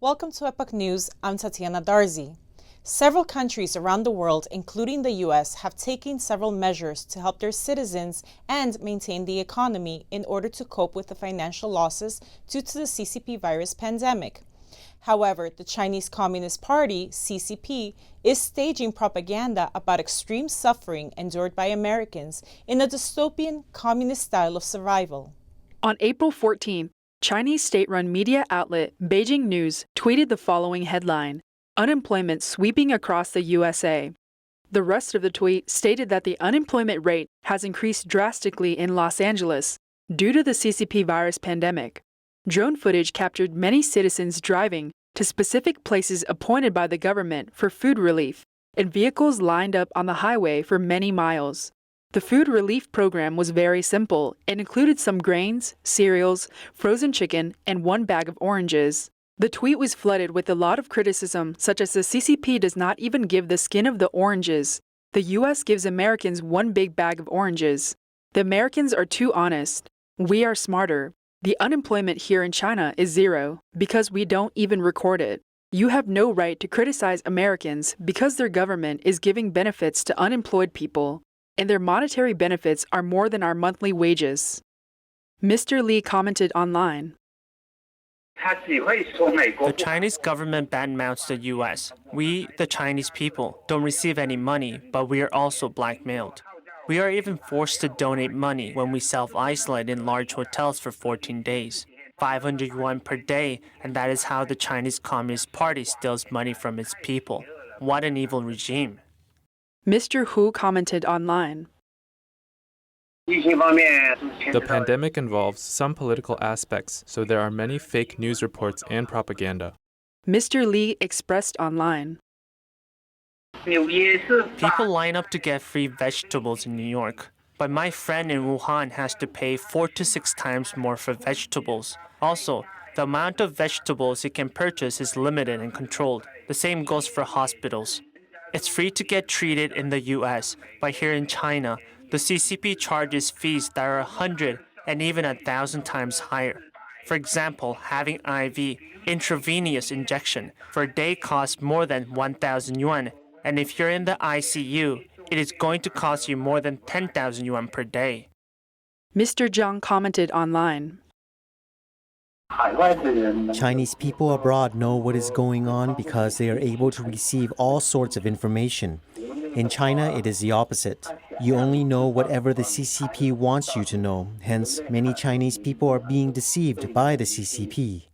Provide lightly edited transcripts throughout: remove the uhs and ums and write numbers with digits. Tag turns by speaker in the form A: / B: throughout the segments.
A: Welcome to Epoch News. I'm Tatiana Darzi. Several countries around the world, including the U.S., have taken several measures to help their citizens and maintain the economy in order to cope with the financial losses due to the CCP virus pandemic. However, the Chinese Communist Party, CCP, is staging propaganda about extreme suffering endured by Americans in a dystopian communist style of survival.
B: On April 14th, Chinese state-run media outlet Beijing News tweeted the following headline: "Unemployment sweeping across the USA." The rest of the tweet stated that the unemployment rate has increased drastically in Los Angeles due to the CCP virus pandemic. Drone footage captured many citizens driving to specific places appointed by the government for food relief, and vehicles lined up on the highway for many miles. The food relief program was very simple and included some grains, cereals, frozen chicken, and one bag of oranges. The tweet was flooded with a lot of criticism, such as the CCP does not even give the skin of the oranges. The US gives Americans one big bag of oranges. The Americans are too honest. We are smarter. The unemployment here in China is zero because we don't even record it. You have no right to criticize Americans because their government is giving benefits to unemployed people, and their monetary benefits are more than our monthly wages. Mr. Lee commented online.
C: The Chinese government badmouths the U.S. We, the Chinese people, don't receive any money, but we are also blackmailed. We are even forced to donate money when we self-isolate in large hotels for 14 days. 500 yuan per day, and that is how the Chinese Communist Party steals money from its people. What an evil regime.
B: Mr. Hu commented online.
D: The pandemic involves some political aspects, so there are many fake news reports and propaganda.
B: Mr. Lee expressed online.
C: People line up to get free vegetables in New York, but my friend in Wuhan has to pay 4 to 6 times more for vegetables. Also, the amount of vegetables he can purchase is limited and controlled. The same goes for hospitals. It's free to get treated in the US, but here in China, the CCP charges fees that are 100 and even 1,000 times higher. For example, having IV, intravenous injection, for a day costs more than 1,000 yuan, and if you're in the ICU, it is going to cost you more than 10,000 yuan per day.
B: Mr. Zhang commented online.
E: Chinese people abroad know what is going on because they are able to receive all sorts of information. In China, it is the opposite. You only know whatever the CCP wants you to know. Hence, many Chinese people are being deceived by the CCP.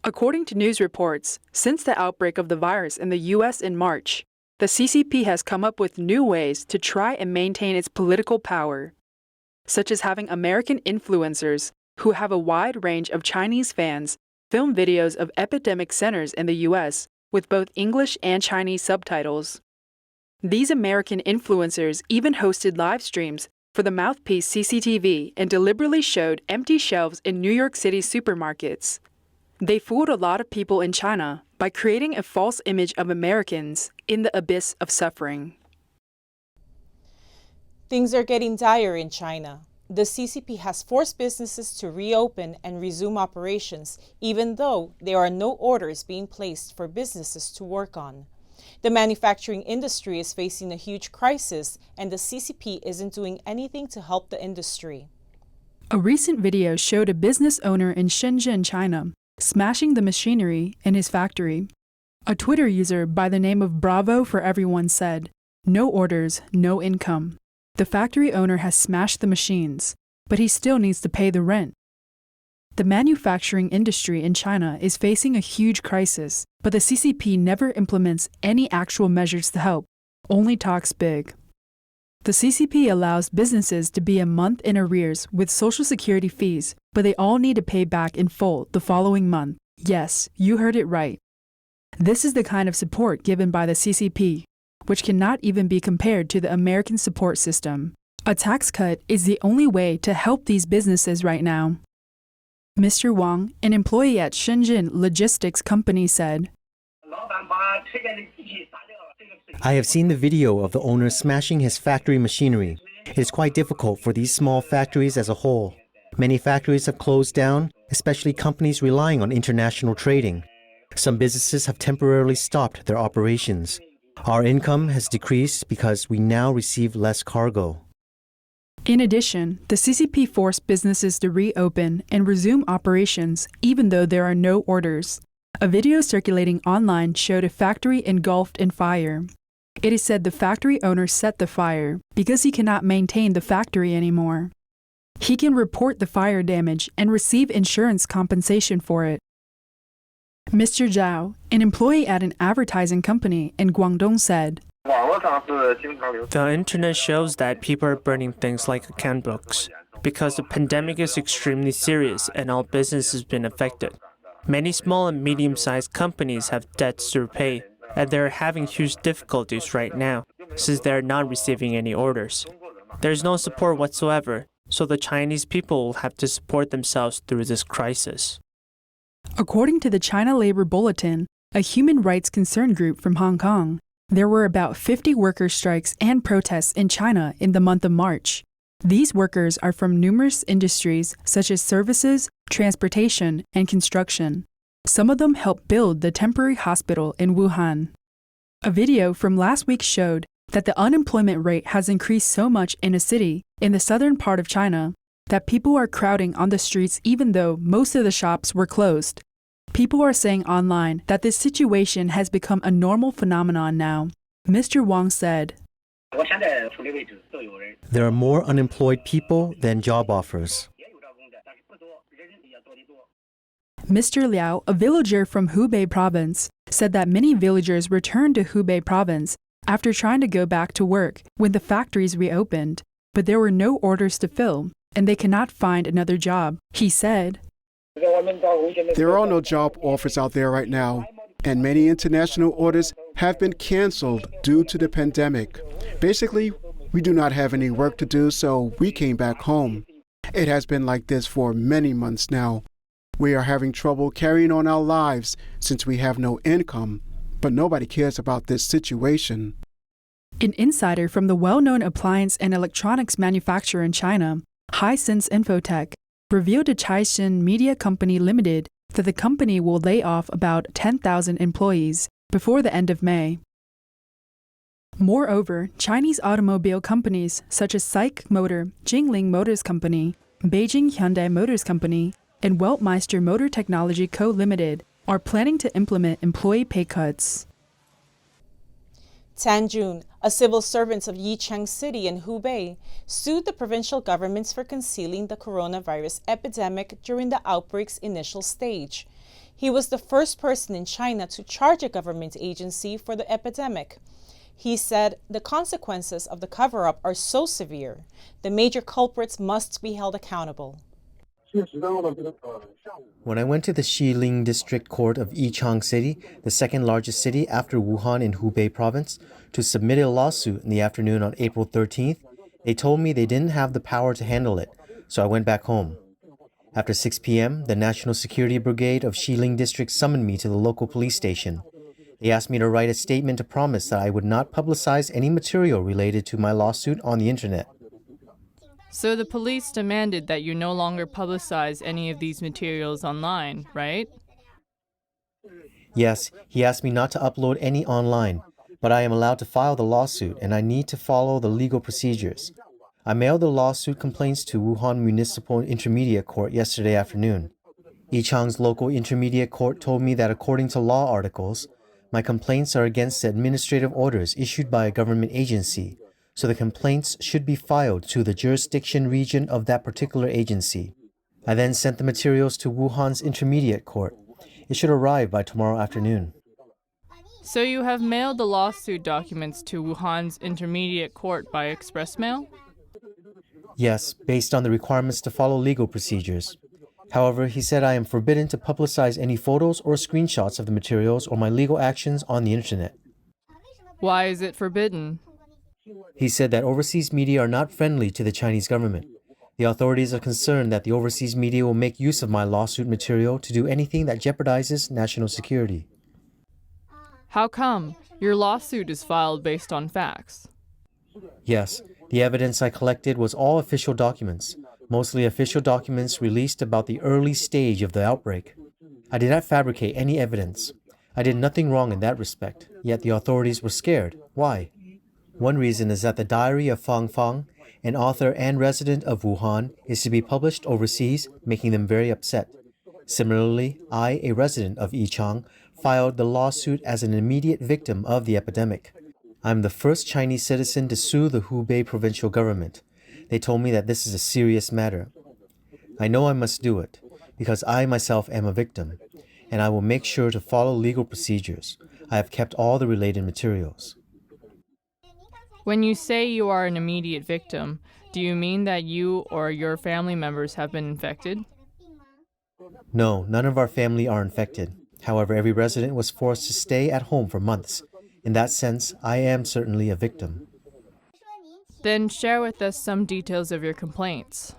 B: According to news reports, since the outbreak of the virus in the US in March, the CCP has come up with new ways to try and maintain its political power, such as having American influencers who have a wide range of Chinese fans film videos of epidemic centers in the US with both English and Chinese subtitles. These American influencers even hosted live streams for the mouthpiece CCTV and deliberately showed empty shelves in New York City supermarkets. They fooled a lot of people in China by creating a false image of Americans in the abyss of suffering.
A: Things are getting dire in China. The CCP has forced businesses to reopen and resume operations, even though there are no orders being placed for businesses to work on. The manufacturing industry is facing a huge crisis, and the CCP isn't doing anything to help the industry.
B: A recent video showed a business owner in Shenzhen, China, smashing the machinery in his factory. A Twitter user by the name of Bravo for Everyone said, "No orders, no income. The factory owner has smashed the machines, but he still needs to pay the rent." The manufacturing industry in China is facing a huge crisis, but the CCP never implements any actual measures to help, only talks big. The CCP allows businesses to be a month in arrears with Social Security fees, but they all need to pay back in full the following month. Yes, you heard it right. This is the kind of support given by the CCP, which cannot even be compared to the American support system. A tax cut is the only way to help these businesses right now. Mr. Wang, an employee at Shenzhen Logistics Company, said,
E: I have seen the video of the owner smashing his factory machinery. It is quite difficult for these small factories as a whole. Many factories have closed down, especially companies relying on international trading. Some businesses have temporarily stopped their operations. Our income has decreased because we now receive less cargo.
B: In addition, the CCP forced businesses to reopen and resume operations even though there are no orders. A video circulating online showed a factory engulfed in fire. It is said the factory owner set the fire because he cannot maintain the factory anymore. He can report the fire damage and receive insurance compensation for it. Mr. Zhao, an employee at an advertising company in Guangdong, said,
C: The internet shows that people are burning things like account books because the pandemic is extremely serious and all business has been affected. Many small and medium-sized companies have debts to repay, and they're having huge difficulties right now since they're not receiving any orders. There's no support whatsoever, so the Chinese people will have to support themselves through this crisis.
B: According to the China Labor Bulletin, a human rights concern group from Hong Kong, there were about 50 worker strikes and protests in China in the month of March. These workers are from numerous industries such as services, transportation, and construction. Some of them helped build the temporary hospital in Wuhan. A video from last week showed that the unemployment rate has increased so much in a city in the southern part of China that people are crowding on the streets even though most of the shops were closed. People are saying online that this situation has become a normal phenomenon now. Mr. Wang said,
E: There are more unemployed people than job offers.
B: Mr. Liao, a villager from Hubei province, said that many villagers returned to Hubei province after trying to go back to work when the factories reopened, but there were no orders to fill, and they cannot find another job. He said,
F: There are no job offers out there right now, and many international orders have been canceled due to the pandemic. Basically, we do not have any work to do, so we came back home. It has been like this for many months now. We are having trouble carrying on our lives since we have no income, but nobody cares about this situation.
B: An insider from the well-known appliance and electronics manufacturer in China, Hisense Infotech, revealed to Caixin Media Company Limited that the company will lay off about 10,000 employees before the end of May. Moreover, Chinese automobile companies such as SAIC Motor, Jingling Motors Company, Beijing Hyundai Motors Company, and Weltmeister Motor Technology Co. Limited are planning to implement employee pay cuts.
A: Tan Jun, a civil servant of Yichang City in Hubei, sued the provincial governments for concealing the coronavirus epidemic during the outbreak's initial stage. He was the first person in China to charge a government agency for the epidemic. He said the consequences of the cover-up are so severe, the major culprits must be held accountable.
E: When I went to the Xiling District Court of Yichang City, the second largest city after Wuhan in Hubei province, to submit a lawsuit in the afternoon on April 13th, they told me they didn't have the power to handle it, so I went back home. After 6 p.m., the National Security Brigade of Xiling District summoned me to the local police station. They asked me to write a statement to promise that I would not publicize any material related to my lawsuit on the internet.
G: So the police demanded that you no longer publicize any of these materials online, right?
E: Yes, he asked me not to upload any online, but I am allowed to file the lawsuit and I need to follow the legal procedures. I mailed the lawsuit complaints to Wuhan Municipal Intermediate Court yesterday afternoon. Yichang's local intermediate court told me that according to law articles, my complaints are against the administrative orders issued by a government agency, so the complaints should be filed to the jurisdiction region of that particular agency. I then sent the materials to Wuhan's intermediate court. It should arrive by tomorrow afternoon.
G: So you have mailed the lawsuit documents to Wuhan's intermediate court by express mail?
E: Yes, based on the requirements to follow legal procedures. However, he said I am forbidden to publicize any photos or screenshots of the materials or my legal actions on the internet.
G: Why is it forbidden?
E: He said that overseas media are not friendly to the Chinese government. The authorities are concerned that the overseas media will make use of my lawsuit material to do anything that jeopardizes national security.
G: How come? Your lawsuit is filed based on facts.
E: Yes, the evidence I collected was all official documents, mostly official documents released about the early stage of the outbreak. I did not fabricate any evidence. I did nothing wrong in that respect, yet the authorities were scared. Why? One reason is that the diary of Fang Fang, an author and resident of Wuhan, is to be published overseas, making them very upset. Similarly, I, a resident of Yichang, filed the lawsuit as an immediate victim of the epidemic. I'm the first Chinese citizen to sue the Hubei provincial government. They told me that this is a serious matter. I know I must do it, because I myself am a victim, and I will make sure to follow legal procedures. I have kept all the related materials.
G: When you say you are an immediate victim, do you mean that you or your family members have been infected?
E: No, none of our family are infected. However, every resident was forced to stay at home for months. In that sense, I am certainly a victim.
G: Then share with us some details of your complaints.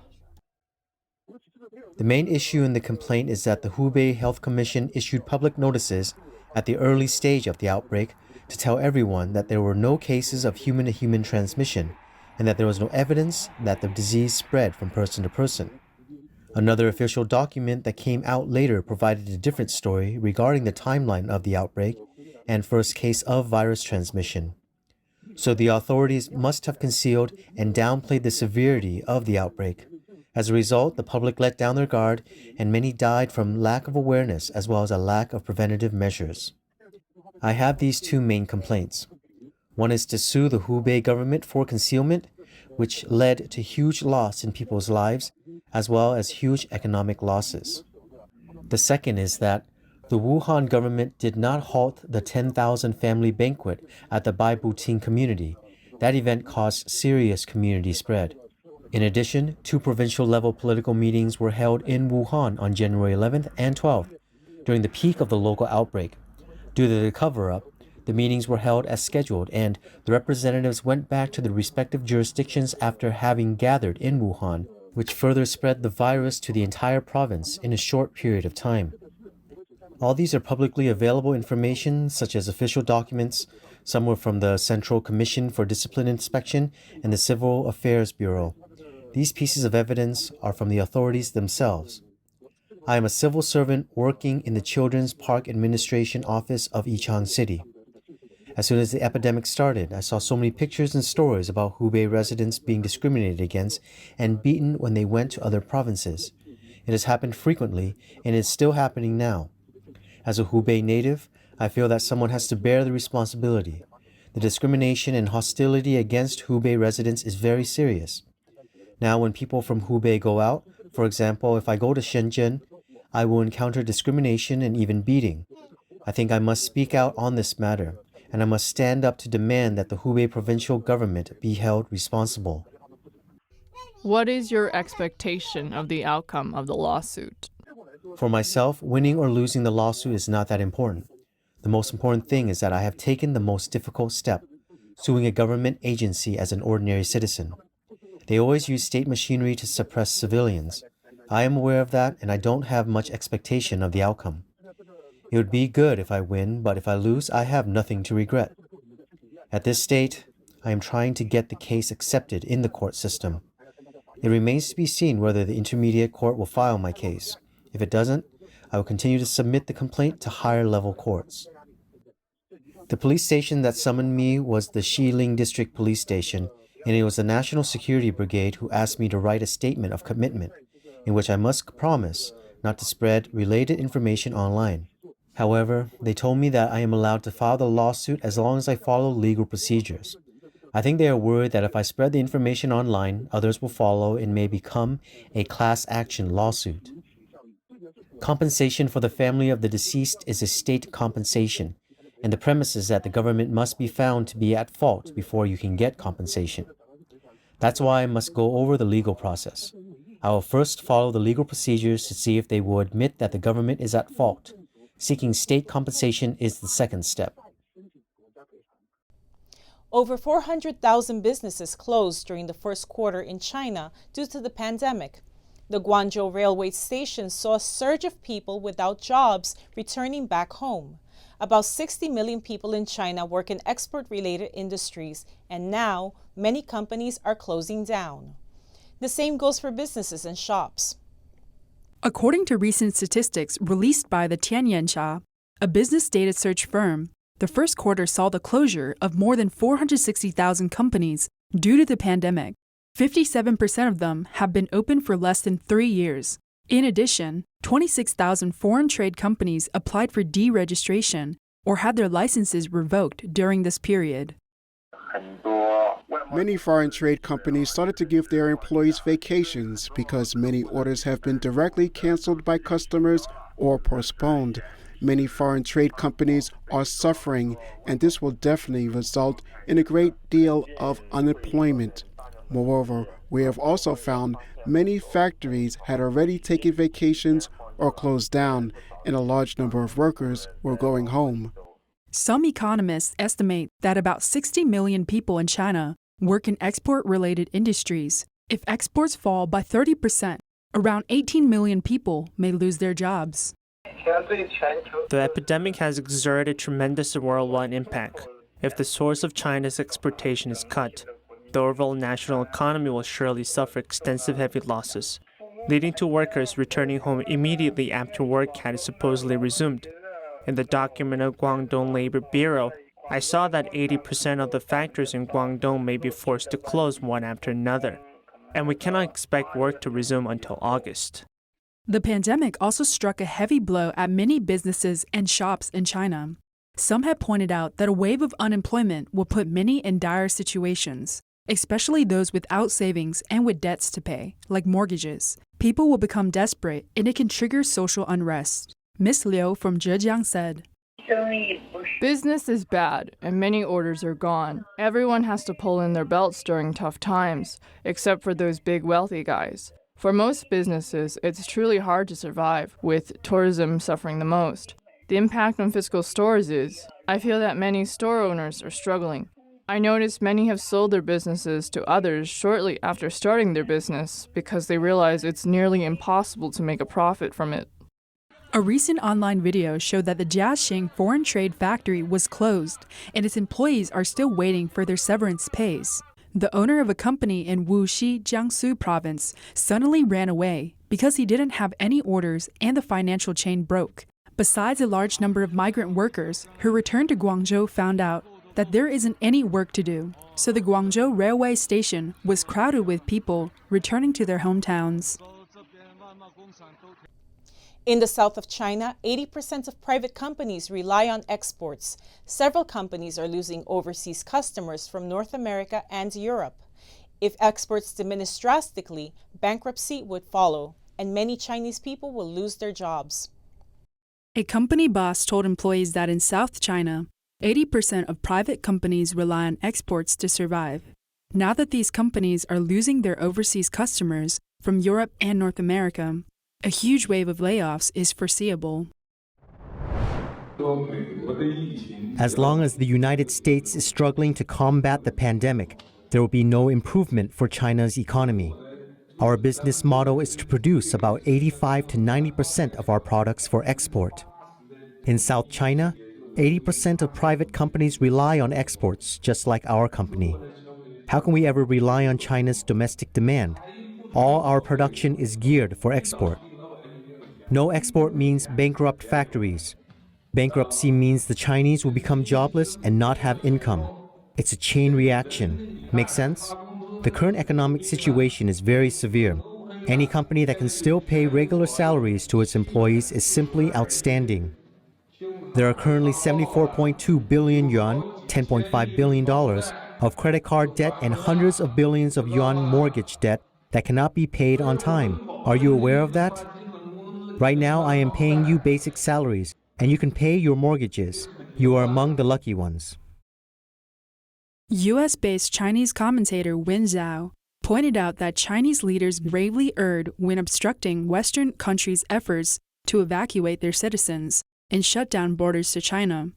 E: The main issue in the complaint is that the Hubei Health Commission issued public notices at the early stage of the outbreak to tell everyone that there were no cases of human-to-human transmission and that there was no evidence that the disease spread from person to person. Another official document that came out later provided a different story regarding the timeline of the outbreak and first case of virus transmission. So the authorities must have concealed and downplayed the severity of the outbreak. As a result, the public let down their guard and many died from lack of awareness as well as a lack of preventative measures. I have these two main complaints. One is to sue the Hubei government for concealment, which led to huge loss in people's lives, as well as huge economic losses. The second is that the Wuhan government did not halt the 10,000 family banquet at the Weibo community. That event caused serious community spread. In addition, 2 provincial-level political meetings were held in Wuhan on January 11th and 12th, during the peak of the local outbreak. Due to the cover-up, the meetings were held as scheduled, and the representatives went back to their respective jurisdictions after having gathered in Wuhan, which further spread the virus to the entire province in a short period of time. All these are publicly available information, such as official documents. Some were from the Central Commission for Discipline Inspection and the Civil Affairs Bureau. These pieces of evidence are from the authorities themselves. I am a civil servant working in the Children's Park Administration Office of Yichang City. As soon as the epidemic started, I saw so many pictures and stories about Hubei residents being discriminated against and beaten when they went to other provinces. It has happened frequently, and is still happening now. As a Hubei native, I feel that someone has to bear the responsibility. The discrimination and hostility against Hubei residents is very serious. Now, when people from Hubei go out, for example, if I go to Shenzhen, I will encounter discrimination and even beating. I think I must speak out on this matter, and I must stand up to demand that the Hubei provincial government be held responsible.
G: What is your expectation of the outcome of the lawsuit?
E: For myself, winning or losing the lawsuit is not that important. The most important thing is that I have taken the most difficult step, suing a government agency as an ordinary citizen. They always use state machinery to suppress civilians. I am aware of that, and I don't have much expectation of the outcome. It would be good if I win, but if I lose, I have nothing to regret. At this state, I am trying to get the case accepted in the court system. It remains to be seen whether the intermediate court will file my case. If it doesn't, I will continue to submit the complaint to higher-level courts. The police station that summoned me was the Xiling District Police Station, and it was the National Security Brigade who asked me to write a statement of commitment, in which I must promise not to spread related information online. However, they told me that I am allowed to file the lawsuit as long as I follow legal procedures. I think they are worried that if I spread the information online, others will follow and may become a class action lawsuit. Compensation for the family of the deceased is a state compensation, and the premise is that the government must be found to be at fault before you can get compensation. That's why I must go over the legal process. I will first follow the legal procedures to see if they will admit that the government is at fault. Seeking state compensation is the second step.
A: Over 400,000 businesses closed during the first quarter in China due to the pandemic. The Guangzhou railway station saw a surge of people without jobs returning back home. About 60 million people in China work in export-related industries, and now many companies are closing down. The same goes for businesses and shops.
B: According to recent statistics released by the Tianyanxia, a business data search firm, the first quarter saw the closure of more than 460,000 companies due to the pandemic. 57% of them have been open for less than 3 years. In addition, 26,000 foreign trade companies applied for deregistration or had their licenses revoked during this period.
F: Many foreign trade companies started to give their employees vacations because many orders have been directly canceled by customers or postponed. Many foreign trade companies are suffering, and this will definitely result in a great deal of unemployment. Moreover, we have also found many factories had already taken vacations or closed down, and a large number of workers were going home.
B: Some economists estimate that about 60 million people in China work in export-related industries. If exports fall by 30%, around 18 million people may lose their jobs.
C: The epidemic has exerted tremendous worldwide impact. If the source of China's exportation is cut, the overall national economy will surely suffer extensive heavy losses, leading to workers returning home immediately after work had supposedly resumed. In the document of Guangdong Labor Bureau, I saw that 80% of the factories in Guangdong may be forced to close one after another, and we cannot expect work to resume until August.
B: The pandemic also struck a heavy blow at many businesses and shops in China. Some have pointed out that a wave of unemployment will put many in dire situations, especially those without savings and with debts to pay, like mortgages. People will become desperate, and it can trigger social unrest. Ms. Liu from Zhejiang said,
G: Business is bad, and many orders are gone. Everyone has to pull in their belts during tough times, except for those big wealthy guys. For most businesses, it's truly hard to survive, with tourism suffering the most. The impact on physical stores is, I feel that many store owners are struggling. I noticed many have sold their businesses to others shortly after starting their business because they realize it's nearly impossible to make a profit from it.
B: A recent online video showed that the Jiaxing foreign trade factory was closed, and its employees are still waiting for their severance pays. The owner of a company in Wuxi, Jiangsu province suddenly ran away because he didn't have any orders and the financial chain broke. Besides, a large number of migrant workers who returned to Guangzhou found out that there isn't any work to do, so the Guangzhou railway station was crowded with people returning to their hometowns.
A: In the south of China, 80% of private companies rely on exports. Several companies are losing overseas customers from North America and Europe. If exports diminish drastically, bankruptcy would follow, and many Chinese people will lose their jobs.
B: A company boss told employees that in South China, 80% of private companies rely on exports to survive. Now that these companies are losing their overseas customers from Europe and North America, a huge wave of layoffs is foreseeable.
E: As long as the United States is struggling to combat the pandemic, there will be no improvement for China's economy. Our business model is to produce about 85 to 90% of our products for export. In South China, 80% of private companies rely on exports, just like our company. How can we ever rely on China's domestic demand? All our production is geared for export. No export means bankrupt factories. Bankruptcy means the Chinese will become jobless and not have income. It's a chain reaction. Make sense? The current economic situation is very severe. Any company that can still pay regular salaries to its employees is simply outstanding. There are currently 74.2 billion yuan, $10.5 billion, of credit card debt and hundreds of billions of yuan mortgage debt that cannot be paid on time. Are you aware of that? Right now, I am paying you basic salaries, and you can pay your mortgages. You are among the lucky ones.
B: US-based Chinese commentator Wen Zhao pointed out that Chinese leaders gravely erred when obstructing Western countries' efforts to evacuate their citizens and shut down borders to China.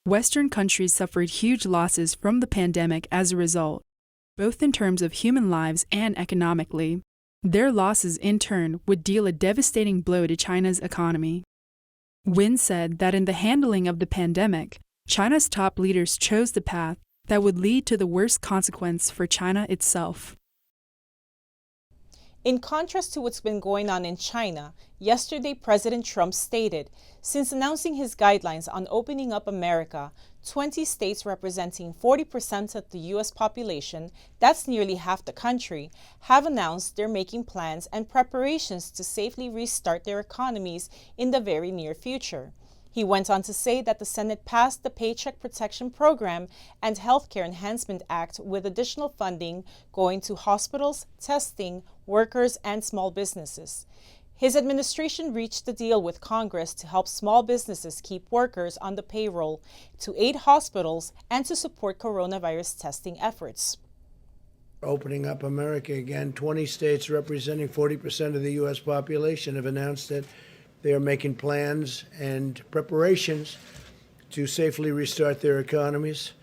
B: Western countries suffered huge losses from the pandemic as a result, both in terms of human lives and economically. Their losses, in turn, would deal a devastating blow to China's economy. Wen said that in the handling of the pandemic, China's top leaders chose the path that would lead to the worst consequence for China itself.
A: In contrast to what's been going on in China, yesterday President Trump stated, since announcing his guidelines on opening up America, 20 states representing 40% of the U.S. population, that's nearly half the country, have announced they're making plans and preparations to safely restart their economies in the very near future. He went on to say that the Senate passed the Paycheck Protection Program and Healthcare Enhancement Act with additional funding going to hospitals, testing, workers, and small businesses. His administration reached a deal with Congress to help small businesses keep workers on the payroll, to aid hospitals, and to support coronavirus testing efforts.
H: Opening up America again, 20 states representing 40% of the U.S. population have announced that they are making plans and preparations to safely restart their economies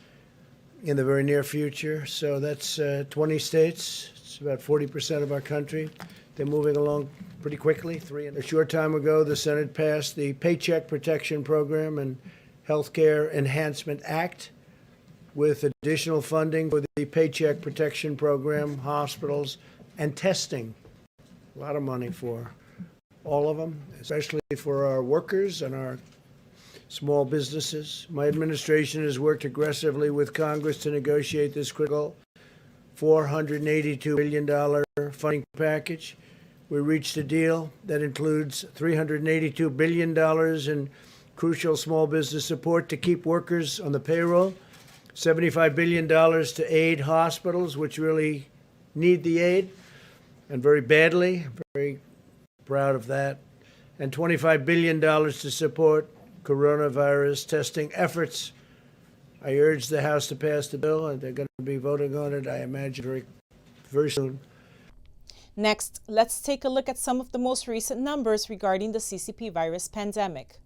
H: in the very near future. So that's 20 states. It's about 40% of our country. They're moving along pretty quickly. A short time ago, the Senate passed the Paycheck Protection Program and Healthcare Enhancement Act with additional funding for the Paycheck Protection Program, hospitals, and testing. A lot of money for all of them, especially for our workers and our small businesses. My administration has worked aggressively with Congress to negotiate this critical $482 billion funding package. We reached a deal that includes $382 billion in crucial small business support to keep workers on the payroll, $75 billion to aid hospitals, which really need the aid, and very badly, very proud of that, and $25 billion to support coronavirus testing efforts. I urge the House to pass the bill, and they're going to be voting on it, I imagine, very soon.
A: Next, let's take a look at some of the most recent numbers regarding the CCP virus pandemic.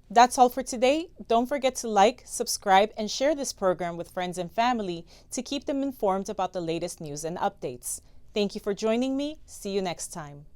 A: That's all for today. Don't forget to like, subscribe, and share this program with friends and family to keep them informed about the latest news and updates. Thank you for joining me. See you next time.